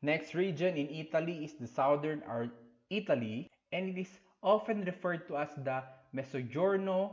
Next region in Italy is the southern Italy, and it is often referred to as the Mezzogiorno,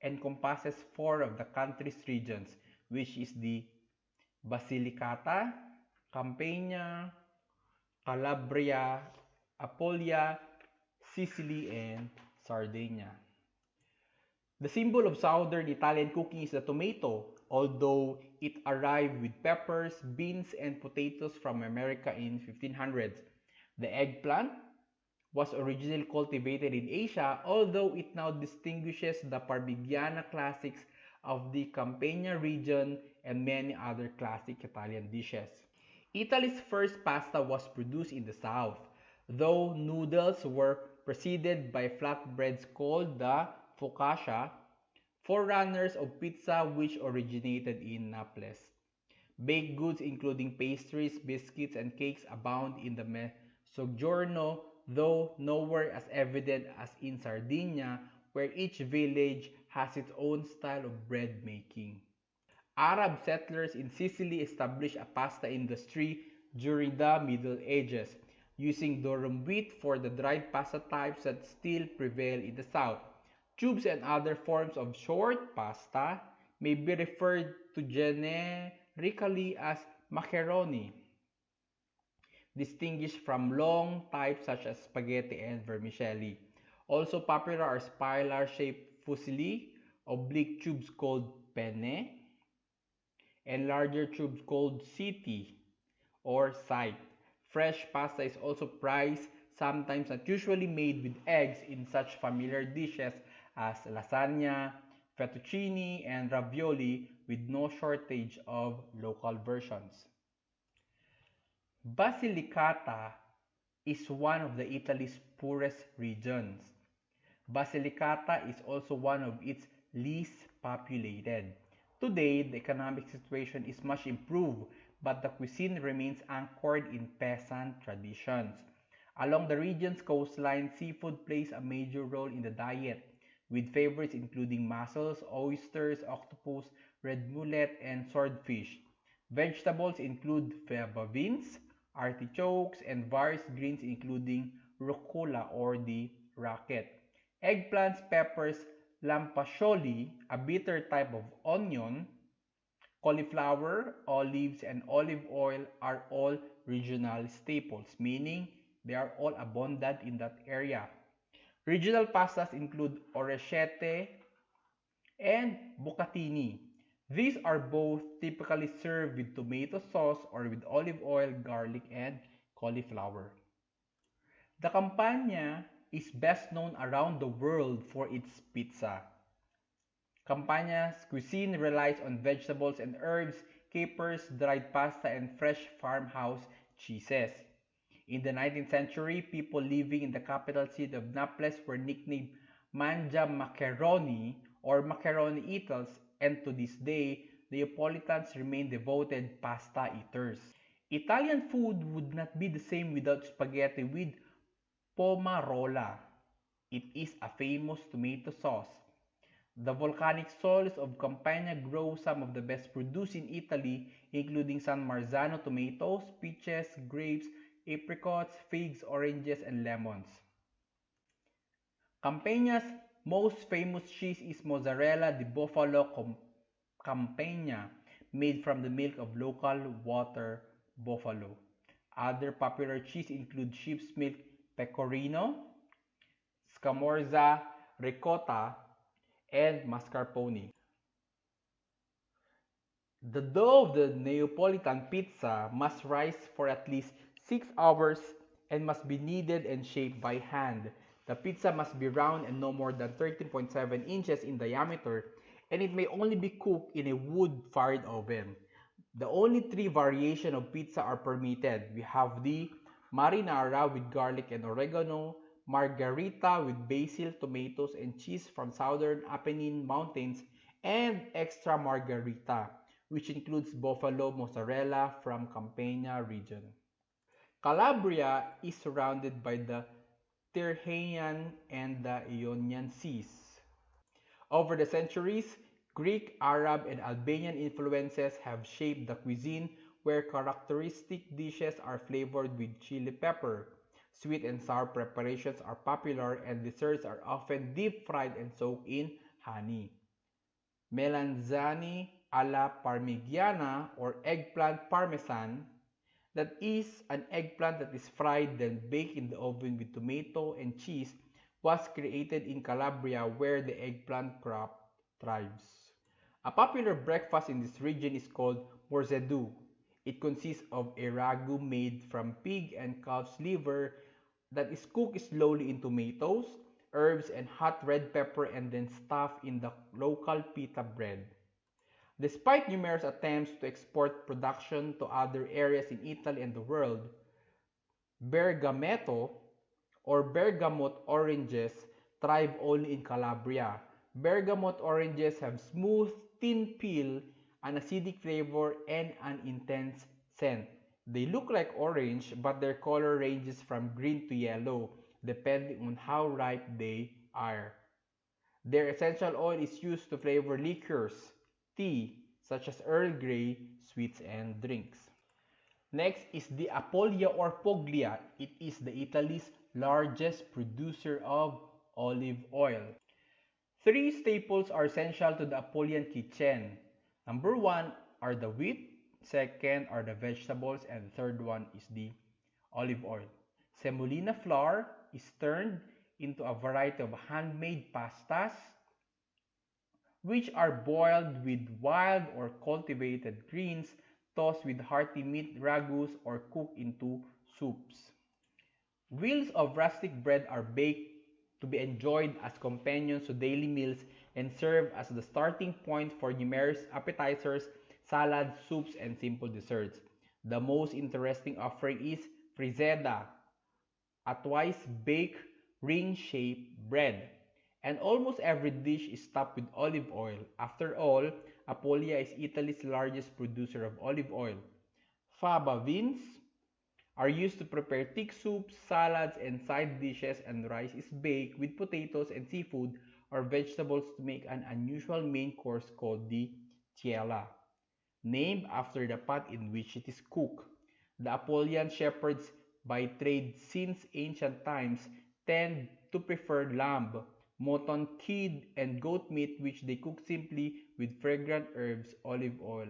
encompasses four of the country's regions, which is the Basilicata, Campania, Calabria, Apulia, Sicily, and Sardinia. The symbol of southern Italian cooking is the tomato, although it arrived with peppers, beans, and potatoes from America in 1500s. The eggplant was originally cultivated in Asia, although it now distinguishes the Parmigiana classics of the Campania region and many other classic Italian dishes. Italy's first pasta was produced in the south, though noodles were preceded by flatbreads called the focaccia, forerunners of pizza which originated in Naples. Baked goods including pastries, biscuits, and cakes abound in the Mezzogiorno, though nowhere as evident as in Sardinia, where each village has its own style of bread making. Arab settlers in Sicily established a pasta industry during the Middle Ages, using durum wheat for the dried pasta types that still prevail in the south. Tubes and other forms of short pasta may be referred to generically as macaroni, distinguished from long types such as spaghetti and vermicelli. Also popular are spiral-shaped fusilli, oblique tubes called penne, and larger tubes called siti or site. Fresh pasta is also prized, sometimes not usually made with eggs in such familiar dishes as lasagna, fettuccine, and ravioli, with no shortage of local versions. Basilicata is one of the Italy's poorest regions. Basilicata is also one of its least populated. Today, the economic situation is much improved, but the cuisine remains anchored in peasant traditions. Along the region's coastline, seafood plays a major role in the diet, with favorites including mussels, oysters, octopus, red mullet, and swordfish. Vegetables include fava beans, artichokes, and various greens including rucola or the rocket. Eggplants, peppers, lampascioli, a bitter type of onion, cauliflower, olives, and olive oil are all regional staples, meaning they are all abundant in that area. Regional pastas include orecchiette and bucatini. These are both typically served with tomato sauce or with olive oil, garlic, and cauliflower. The Campania is best known around the world for its pizza. Campania's cuisine relies on vegetables and herbs, capers, dried pasta, and fresh farmhouse cheeses. In the 19th century, people living in the capital city of Naples were nicknamed Mangia Macaroni or Macaroni Eaters, and to this day, Neapolitans remain devoted pasta eaters. Italian food would not be the same without spaghetti with pomarola. It is a famous tomato sauce. The volcanic soils of Campania grow some of the best produce in Italy, including San Marzano tomatoes, peaches, grapes, apricots, figs, oranges, and lemons. Campania's most famous cheese is mozzarella di bufalo Campania, made from the milk of local water buffalo. Other popular cheese include sheep's milk pecorino, scamorza, ricotta, and mascarpone. The dough of the Neapolitan pizza must rise for at least 6 hours and must be kneaded and shaped by hand. The pizza must be round and no more than 13.7 inches in diameter, and it may only be cooked in a wood-fired oven. The only three variations of pizza are permitted. We have the marinara with garlic and oregano, margherita with basil, tomatoes, and cheese from southern Apennine Mountains, and extra margherita, which includes buffalo mozzarella from Campania region. Calabria is surrounded by the Tyrrhenian and the Ionian Seas. Over the centuries, Greek, Arab, and Albanian influences have shaped the cuisine, where characteristic dishes are flavored with chili pepper. Sweet and sour preparations are popular and desserts are often deep fried and soaked in honey. Melanzane alla parmigiana or eggplant parmesan, that is an eggplant that is fried then baked in the oven with tomato and cheese, was created in Calabria where the eggplant crop thrives. A popular breakfast in this region is called morzedu. It consists of a ragu made from pig and calf's liver that is cooked slowly in tomatoes, herbs, and hot red pepper and then stuffed in the local pita bread. Despite numerous attempts to export production to other areas in Italy and the world, Bergametto or bergamot oranges thrive only in Calabria. Bergamot oranges have smooth, thin peel, an acidic flavor, and an intense scent. They look like orange, but their color ranges from green to yellow, depending on how ripe they are. Their essential oil is used to flavor liqueurs, tea, such as Earl Grey, sweets, and drinks. Next is the Apulia or Puglia. It is the Italy's largest producer of olive oil. Three staples are essential to the Apulian kitchen. Number one are the wheat, second are the vegetables, and the third one is the olive oil. Semolina flour is turned into a variety of handmade pastas, which are boiled with wild or cultivated greens, tossed with hearty meat ragus, or cooked into soups. Wheels of rustic bread are baked to be enjoyed as companions to daily meals and serve as the starting point for numerous appetizers, salads, soups, and simple desserts. The most interesting offering is friseda, a twice-baked ring-shaped bread. And almost every dish is topped with olive oil. After all, Apulia is Italy's largest producer of olive oil. Fava beans are used to prepare thick soups, salads, and side dishes, and rice is baked with potatoes and seafood or vegetables to make an unusual main course called the tiella, named after the pot in which it is cooked. The Apulian shepherds by trade since ancient times tend to prefer lamb, mutton, kid, and goat meat which they cook simply with fragrant herbs, olive oil,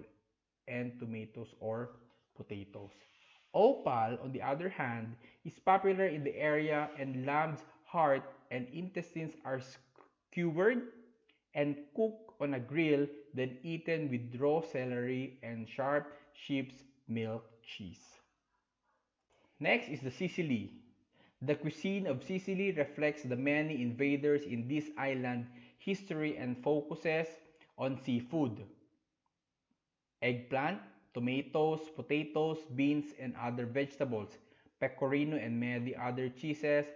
and tomatoes or potatoes. Opal, on the other hand, is popular in the area and lamb's heart and intestines are skewered and cooked on a grill, then eaten with raw celery and sharp sheep's milk cheese. Next is the Sicily. The cuisine of Sicily reflects the many invaders in this island history and focuses on seafood, eggplant, tomatoes, potatoes, beans, and other vegetables, pecorino and many other cheeses,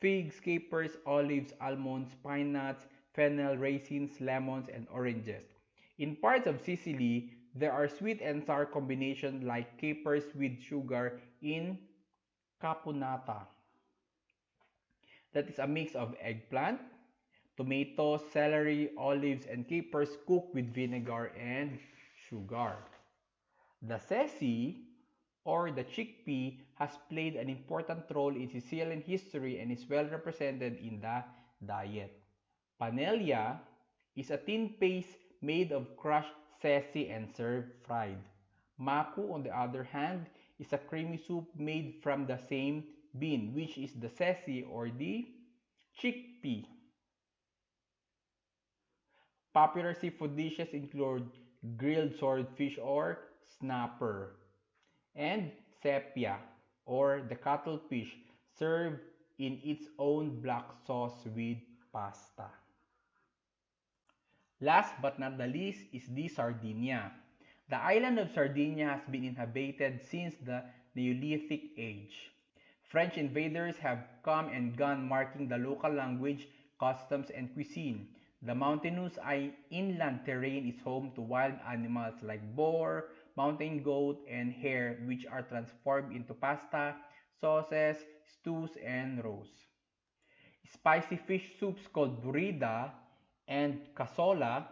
figs, capers, olives, almonds, pine nuts, fennel, raisins, lemons, and oranges. In parts of Sicily, there are sweet and sour combinations like capers with sugar in caponata. That is a mix of eggplant, tomatoes, celery, olives, and capers cooked with vinegar and sugar. The sessi, or the chickpea, has played an important role in Sicilian history and is well represented in the diet. Panelia is a thin paste made of crushed sessi and served fried. Maku, on the other hand, is a creamy soup made from the same bean, which is the sessi or the chickpea. Popular seafood dishes include grilled swordfish or snapper, and sepia or the cuttlefish served in its own black sauce with pasta. Last but not the least is the Sardinia. The island of Sardinia has been inhabited since the Neolithic age. French invaders have come and gone, marking the local language, customs, and cuisine. The mountainous inland terrain is home to wild animals like boar, mountain goat, and hare, which are transformed into pasta, sauces, stews, and roes. Spicy fish soups called burrida and casola,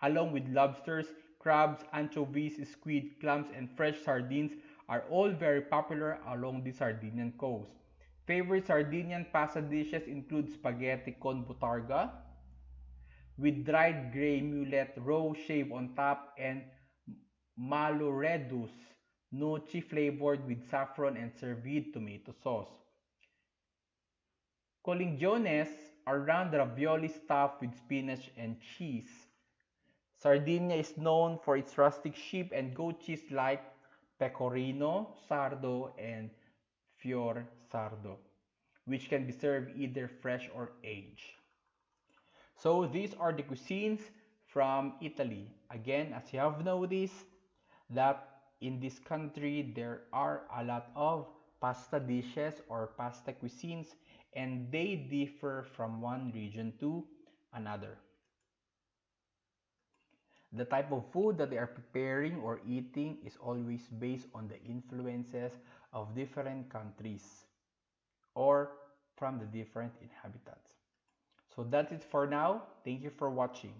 along with lobsters, crabs, anchovies, squid, clams, and fresh sardines are all very popular along the Sardinian coast. Favorite Sardinian pasta dishes include spaghetti con butarga with dried gray mullet roe shaved on top and maloredus noci flavored with saffron and served with tomato sauce. Colingiones are round ravioli stuffed with spinach and cheese. Sardinia is known for its rustic sheep and goat cheese like pecorino, sardo, and fior sardo, which can be served either fresh or aged. So these are the cuisines from Italy. Again, as you have noticed, that in this country there are a lot of pasta dishes or pasta cuisines, and they differ from one region to another. The type of food that they are preparing or eating is always based on the influences of different countries or from the different inhabitants. So that's it for now. Thank you for watching.